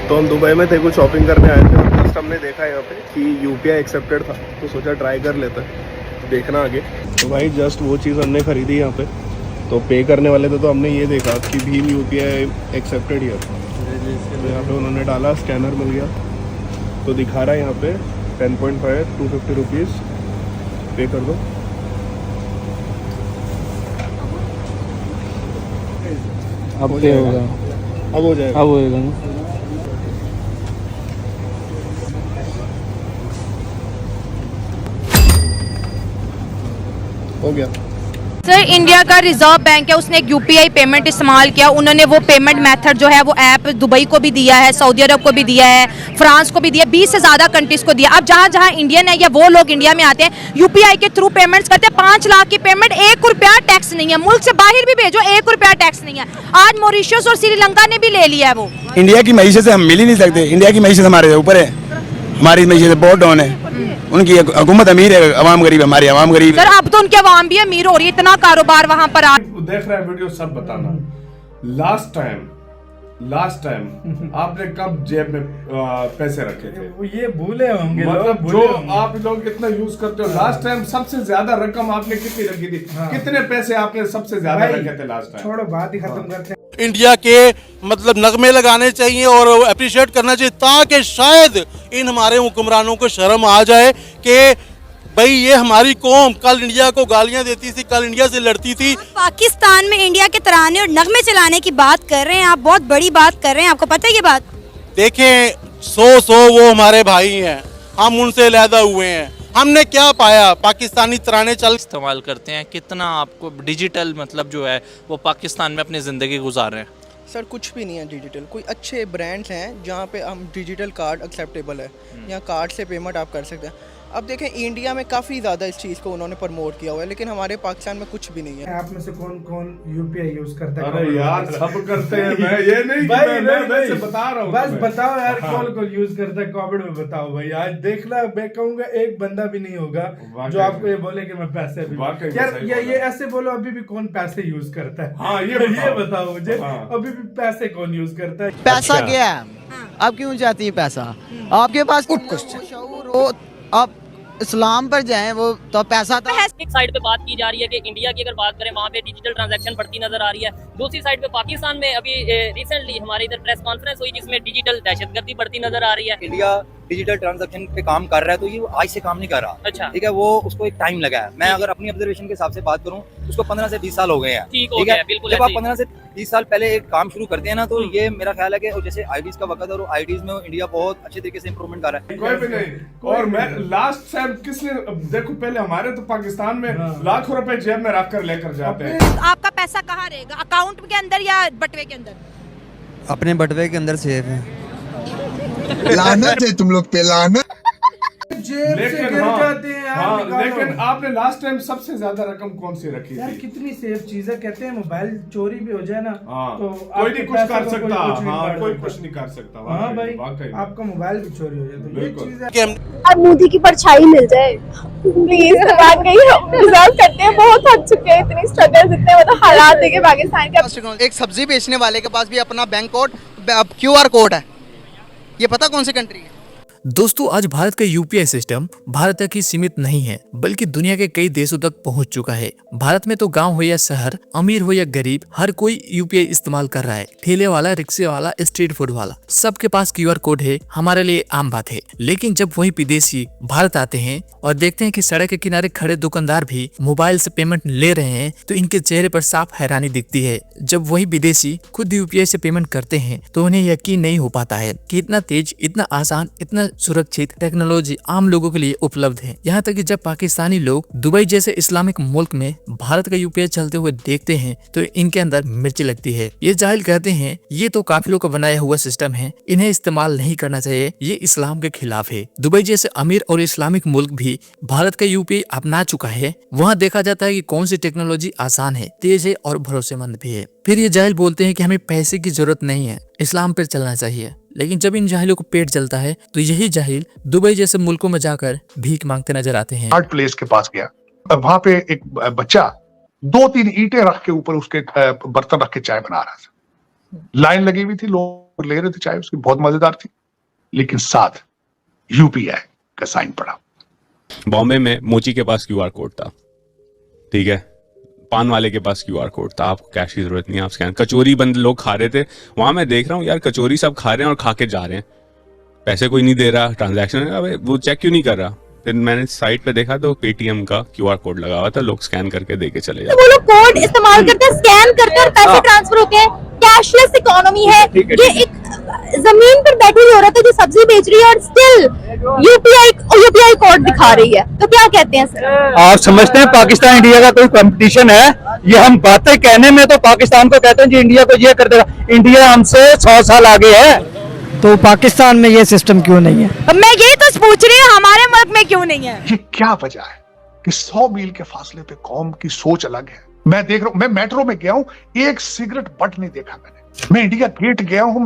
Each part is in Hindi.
तो हम दुबई में थे, कुछ शॉपिंग करने आए थे और जस्ट हमने देखा यहाँ पे कि यूपीआई एक्सेप्टेड था, तो सोचा ट्राई कर लेते हैं, देखना आगे। तो भाई जस्ट वो चीज़ हमने खरीदी यहाँ पे, तो पे करने वाले थे तो हमने ये देखा कि भीम यूपीआई एक्सेप्टेड ही है। तो यहाँ पे उन्होंने डाला, स्कैनर मिल गया, तो दिखा रहा है यहाँ पे 10.5 250 रुपीज़ पे कर दो। अब क्या होगा? अब हो जाएगा, अब होएगा ना। हो गया। सर, इंडिया का रिजर्व बैंक है, उसने एक यूपीआई पेमेंट इस्तेमाल किया। उन्होंने वो पेमेंट मेथड जो है वो ऐप दुबई को भी दिया है, सऊदी अरब को भी दिया है, फ्रांस को भी दिया, 20 से ज़्यादा कंट्रीज को दिया। अब जहाँ जहाँ इंडियन है या वो लोग इंडिया में आते हैं यूपीआई के थ्रू पेमेंट्स करते हैं, 5 लाख की पेमेंट 1 रुपया टैक्स नहीं है। मुल्क से बाहर भी भेजो 1 रुपया टैक्स नहीं है। आज मॉरिशस और श्रीलंका ने भी ले लिया है वो। इंडिया की मईशत से हम मिल ही नहीं सकते। इंडिया की मईशत हमारे ऊपर है, हमारी मईशत बहुत डाउन है। उनकी हुकूमत अमीर है, अवाम गरीब, हमारी अवाम गरीब। सर, अब तो उनके अवाम भी अमीर हो रही है, इतना कारोबार वहाँ पर आ। देख रहा है वीडियो, सब बताना लास्ट टाइम आपने कब जेब में पैसे रखे थे? ये भूले होंगे मतलब जो आप लोग इतना यूज करते हो, लास्ट टाइम सबसे ज्यादा रकम आपने कितनी रखी थी? कितने पैसे आपने सबसे ज्यादा रखे थे लास्ट टाइम? छोड़ो, बात ही खत्म करते हैं। इंडिया के मतलब नगमे लगाने चाहिए और अप्रिशिएट करना चाहिए, ताकि शायद इन हमारे हुक्मरानों को शर्म आ जाए कि भाई ये हमारी कौम कल इंडिया को गालियां देती थी, कल इंडिया से लड़ती थी। पाकिस्तान में इंडिया के तराने और नगमे चलाने की बात कर रहे हैं आप, बहुत बड़ी बात कर रहे हैं, आपको पता है ये बात? देखें, सौ वो हमारे भाई हैं, हम उनसे अलहदा हुए हैं। हमने क्या पाया? पाकिस्तानी तराने चल इस्तेमाल करते हैं। कितना आपको डिजिटल मतलब जो है वो पाकिस्तान में अपनी ज़िंदगी गुजार रहे हैं? सर कुछ भी नहीं है डिजिटल। कोई अच्छे ब्रांड्स हैं जहाँ पे हम डिजिटल कार्ड एक्सेप्टेबल है, यहाँ कार्ड से पेमेंट आप कर सकते हैं। अब देखें, इंडिया में काफ़ी ज़्यादा इस चीज़ को उन्होंने प्रमोट किया हुआ है, लेकिन हमारे पाकिस्तान में कुछ भी नहीं है। आप में से कौन कौन यूपीआई यूज करता है? अरे यार, सब करते हैं, मैं ये नहीं भाई, मैं वैसे बता रहा हूँ। बस बताओ यार, कौन कौन यूज करता है कोविड में? बताओ भाई, आज देखना, मैं कहूँगा एक बंदा भी नहीं होगा जो आपको ये बोले कि मैं पैसे भी यार, ये ऐसे बोलो, अभी भी कौन पैसे यूज करता है? हाँ, ये बताओ मुझे, अभी भी पैसे कौन यूज करता है? पैसा क्या है? आप क्यों चाहती है पैसा? आपके पास शऊर हो, आप इस्लाम पर जाएं, वो तो पैसा था। एक साइड पे बात की जा रही है कि इंडिया की अगर बात करें वहाँ पे डिजिटल ट्रांजैक्शन बढ़ती नजर आ रही है, दूसरी साइड पे पाकिस्तान में अभी रिसेंटली हमारे इधर प्रेस कॉन्फ्रेंस हुई जिसमें डिजिटल दहशतगर्दी बढ़ती नजर आ रही है। इंडिया डिजिटल ट्रांजैक्शन पे काम कर रहा है, तो ये आज से काम नहीं कर रहा। अच्छा, ठीक है, वो उसको एक टाइम लगा है। मैं अगर अपनी ऑब्जर्वेशन के हिसाब से बात करूं, उसको 15 से 20 साल हो गए हैं। ठीक है, बिल्कुल। जब आप 15 से 20 साल पहले एक काम शुरू करते हैं ना, तो ये मेरा ख्याल है कि जैसे आईडीज का वक्त है, और आईडीज में इंडिया बहुत अच्छे तरीके से इंप्रूवमेंट कर रहा है। कोई भी नहीं। और मैं लास्ट टाइम किसने देखो, पहले हमारे तो पाकिस्तान में लाखों रुपए जेब में रख कर लेकर जाते हैं। आपका पैसा कहाँ रहेगा? अकाउंट के अंदर या बटवे के अंदर? अपने बटवे के अंदर सेफ है। लानत है तुम लोग पे, लानत। जेब से गिर जाते हैं यार। लेकिन आपने लास्ट टाइम सबसे ज्यादा रकम कौन सी रखी थी? यार कितनी सेफ चीज है, कहते हैं मोबाइल चोरी भी हो जाए ना, तो कोई नहीं कुछ कर सकता। हाँ, कोई कुछ नहीं कर सकता। हाँ भाई, आपका मोबाइल भी चोरी हो जाए तो ये चीज है। अब मोदी की परछाई मिल जाए प्लीज। वाकई हम डिजर्व करते हैं, बहुत थक चुके हैं, इतनी स्ट्रगल, इतने मतलब हालात देखे पाकिस्तान के। एक सब्जी बेचने वाले के पास भी अपना बैंक कोड QR कोड है। ये पता कौन सी कंट्री है? दोस्तों, आज भारत का यूपीआई सिस्टम भारत तक ही सीमित नहीं है, बल्कि दुनिया के कई देशों तक पहुंच चुका है। भारत में तो गांव हो या शहर, अमीर हो या गरीब, हर कोई यूपीआई इस्तेमाल कर रहा है। ठेले वाला, रिक्शे वाला, स्ट्रीट फूड वाला, सबके पास QR कोड है। हमारे लिए आम बात है। लेकिन जब वही विदेशी भारत आते हैं और देखते हैं कि सड़क के किनारे खड़े दुकानदार भी मोबाइल से पेमेंट ले रहे हैं, तो इनके चेहरे पर साफ हैरानी दिखती है। जब वही विदेशी खुद यूपीआई से पेमेंट करते हैं तो उन्हें यकीन नहीं हो पाता है कि इतना तेज, इतना आसान, इतना सुरक्षित टेक्नोलॉजी आम लोगों के लिए उपलब्ध है। यहाँ तक कि जब पाकिस्तानी लोग दुबई जैसे इस्लामिक मुल्क में भारत का यूपीआई चलते हुए देखते हैं तो इनके अंदर मिर्ची लगती है। ये जाहिल कहते हैं ये तो काफिलों का बनाया हुआ सिस्टम है, इन्हें इस्तेमाल नहीं करना चाहिए, ये इस्लाम के खिलाफ है। दुबई जैसे अमीर और इस्लामिक मुल्क भी भारत का यूपीआई अपना चुका है। वहाँ देखा जाता है कि कौन सी टेक्नोलॉजी आसान है, तेज है और भरोसेमंद भी है। फिर ये जाहिल बोलते हैं कि हमें पैसे की जरूरत नहीं है, इस्लाम पर चलना चाहिए। लेकिन जब इन जाहिलों को पेट जलता है तो यही जाहिल दुबई जैसे मुल्कों में जाकर भीख मांगते नजर आते हैं। हार्ट प्लेस के पास गया, वहां पे एक बच्चा 2-3 ईंटें रख के ऊपर उसके बर्तन रख के चाय बना रहा था। लाइन लगी हुई थी, लोग ले रहे थे चाय उसकी, बहुत मजेदार थी, लेकिन साथ यूपीआई का साइन पड़ा। बॉम्बे में मोची के पास क्यूआर कोड था, ठीक है, पान वाले के पास क्यूआर कोड था, आपको कैश की जरूरत नहीं है, आप स्कैन। कचौरी बंद लोग खा रहे थे वहां, मैं देख रहा हूँ यार कचौरी सब खा रहे हैं और खा के जा रहे हैं, पैसे कोई नहीं दे रहा, ट्रांजैक्शन वो चेक क्यों नहीं कर रहा। फिर मैंने साइट पे देखा तो पेटीएम का क्यूआर कोड लगा हुआ था, लोग स्कैन करके दे के चले जाते। वो लोग कोड इस्तेमाल करते हैं, स्कैन करते हैं और पैसे ट्रांसफर होते हैं। कैशलेस इकोनॉमी है। ये एक जमीन पर बैठी हुई औरत है जो सब्जी बेच रही है और स्टिल यूपीआई कोड दिखा रही है, तो क्या कहते हैं सर? आप समझते हैं पाकिस्तान इंडिया का कोई कंपटीशन है? ये हम बातें कहने में तो पाकिस्तान को कहते हैं जी इंडिया को ये कर देगा, इंडिया हमसे 100 साल आगे है, तो पाकिस्तान में ये सिस्टम क्यों नहीं है? मैं यही तो पूछ रही हूँ, हमारे मुल्क में क्यों नहीं है? ये क्या वजह है कि 100 मील के फासले पे कौम की सोच अलग है। मैं देख रहा हूं, मैं मेट्रो में गया हूं, एक सिगरेट बट नहीं देखा मैंने। मैं इंडिया गेट गया हूं,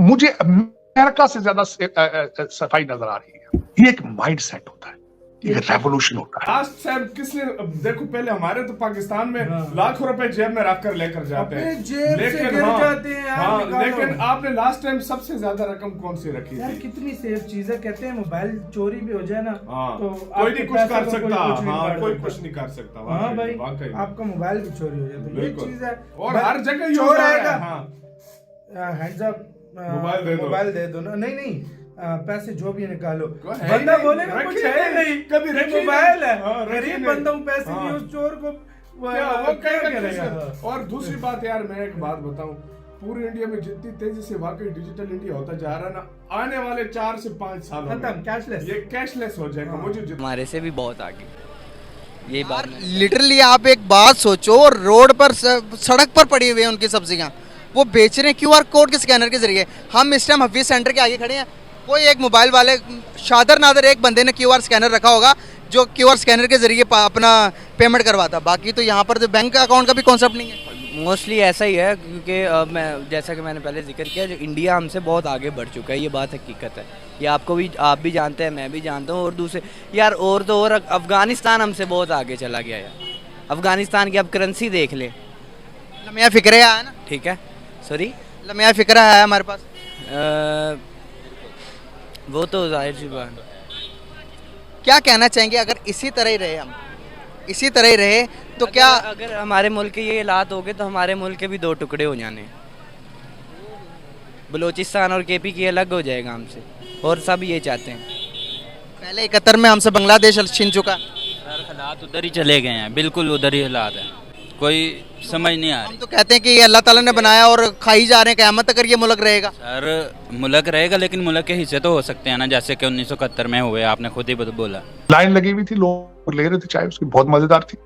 मुझे अमेरिका से ज्यादा सफाई नजर आ रही है। ये एक माइंड सेट होता है, एक रेवोल्यूशन होता है। लास्ट टाइम किसने, देखो पहले हमारे तो पाकिस्तान में लाखों रुपए जेब में रख कर लेकर जाते हैं, लेकिन आपने लास्ट टाइम सबसे ज्यादा रकम कौन सी रखी थी? कितनी सेफ चीज है, कहते हैं मोबाइल चोरी भी हो जाए ना तो कोई नहीं कुछ कर सकता, कोई कुछ नहीं कर सकता। हाँ भाई, आपका मोबाइल भी चोरी हो जाए तो ये चीज है, और हर जगह चोर आएगा, हैंड्स अप, मोबाइल दे दो ना, नहीं पैसे जो भी निकालो, बंदा बोलेगा कुछ है नहीं, कभी मोबाइल है, गरीब बंदा पैसे दिए उस चोर को, वो क्या करेगा। और दूसरी बात यार, मैं एक बात बताऊं, पूरे इंडिया में जितनी तेजी से वाकई डिजिटल इंडिया होता जा रहा है ना, आने वाले 4 से 5 सालों में कैशलेस, ये कैशलेस हो जाएगा। मुझे हमारे से भी बहुत आगे ये बात। लिटरली आप एक बात सोचो, रोड पर सड़क पर पड़ी हुई है उनकी सब्जियां, वो बेच रहे हैं क्यूआर कोड के स्कैनर के जरिए। हम इस टाइम हफीज सेंटर के आगे खड़े हैं, कोई एक मोबाइल वाले शादर नादर एक बंदे ने क्यूआर स्कैनर रखा होगा जो क्यूआर स्कैनर के जरिए अपना पेमेंट करवाता। बाकी तो यहाँ पर तो बैंक अकाउंट का भी कॉन्सेप्ट नहीं है। मोस्टली ऐसा ही है, क्योंकि मैं जैसा कि मैंने पहले जिक्र किया, जो इंडिया हमसे बहुत आगे बढ़ चुका है, ये बात हकीकत है। ये आप भी जानते हैं, मैं भी जानता हूँ, और दूसरे यार और अफगानिस्तान हमसे बहुत आगे चला गया है। अफगानिस्तान की अब करेंसी देख ले, लम्या फिक्रे है ना, ठीक है, सॉरी लम्या फिक्रा है हमारे पास, वो तो जाहिर सी बात। क्या कहना चाहेंगे अगर इसी तरह ही रहे, हम इसी तरह ही रहे तो क्या अगर हमारे मुल्क के ये हालात हो गए तो हमारे मुल्क के भी 2 टुकड़े हो जाने, बलूचिस्तान और केपी की अलग हो जाएगा हमसे, और सब ये चाहते हैं। पहले 71 में हमसे बांग्लादेश छीन चुका, सर हालात उधर ही चले गए हैं, बिल्कुल उधर ही हालात हैं, कोई समझ नहीं आ रही। हम तो कहते हैं कि ये अल्लाह ताला ने बनाया और खाई जा रहे हैं, क़यामत तक ये मुल्क रहेगा। सर मुल्क रहेगा, लेकिन मुल्क के हिस्से तो हो सकते हैं ना, जैसे कि 1971 में हुए, आपने खुद ही बोला। लाइन लगी हुई थी, लोग ले रहे थे चाय उसकी, बहुत मजेदार थी,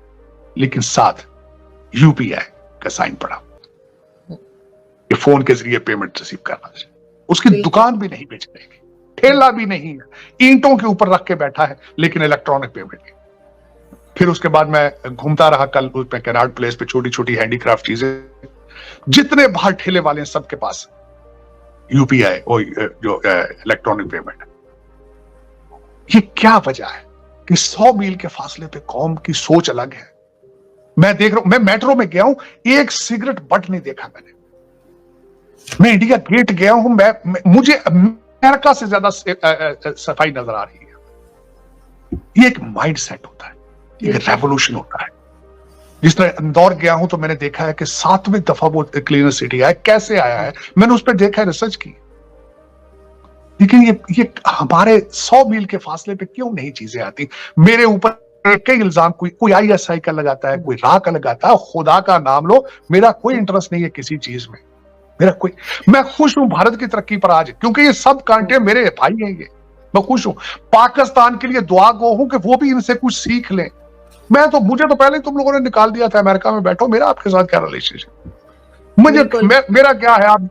लेकिन साथ यूपीआई का साइन पड़ा। ये फोन के जरिए पेमेंट रिसीव करना चाहिए। उसकी दुकान भी नहीं बेचने की, ठेला भी नहीं है, ईंटों के ऊपर रख के बैठा है, लेकिन इलेक्ट्रॉनिक पेमेंट है। फिर उसके बाद मैं घूमता रहा कल उस पे कैनाड प्लेस पे, छोटी छोटी हैंडीक्राफ्ट चीजें, जितने बाहर ठेले वाले हैं सबके पास यूपीआई और जो इलेक्ट्रॉनिक पेमेंट। ये क्या वजह है कि 100 मील के फासले पे कौम की सोच अलग है। मैं देख रहा हूं, मैं मेट्रो में गया हूं, एक सिगरेट बट नहीं देखा मैंने। मैं इंडिया गेट गया हूं, मुझे अमेरिका से ज्यादा सफाई नजर आ रही है। ये एक माइंड सेट होता है, एक रेवोल्यूशन होता है। जिस तरह इंदौर गया हूं तो मैंने देखा है कि 7वीं दफा वो क्लीनर सिटी आया, कैसे आया है, मैंने उस पर देखा है, रिसर्च की। लेकिन ये हमारे 100 मील के फासले पे क्यों नहीं चीजें आती? मेरे ऊपर कई इल्जाम, कोई ISI का लगाता है, कोई राह का लगाता है। खुदा का नाम लो, मेरा कोई इंटरेस्ट नहीं है किसी चीज में, मैं खुश हूं भारत की तरक्की पर आज, क्योंकि ये सब कांटे मेरे भाई हैं। ये मैं खुश हूं। पाकिस्तान के लिए दुआ गो हूं कि वो भी इनसे कुछ सीख लें। मुझे तो पहले तुम लोगों ने निकाल दिया था, अमेरिका में बैठो, मेरा आपके साथ क्या रिलेशनशिप, मेरा क्या है। आप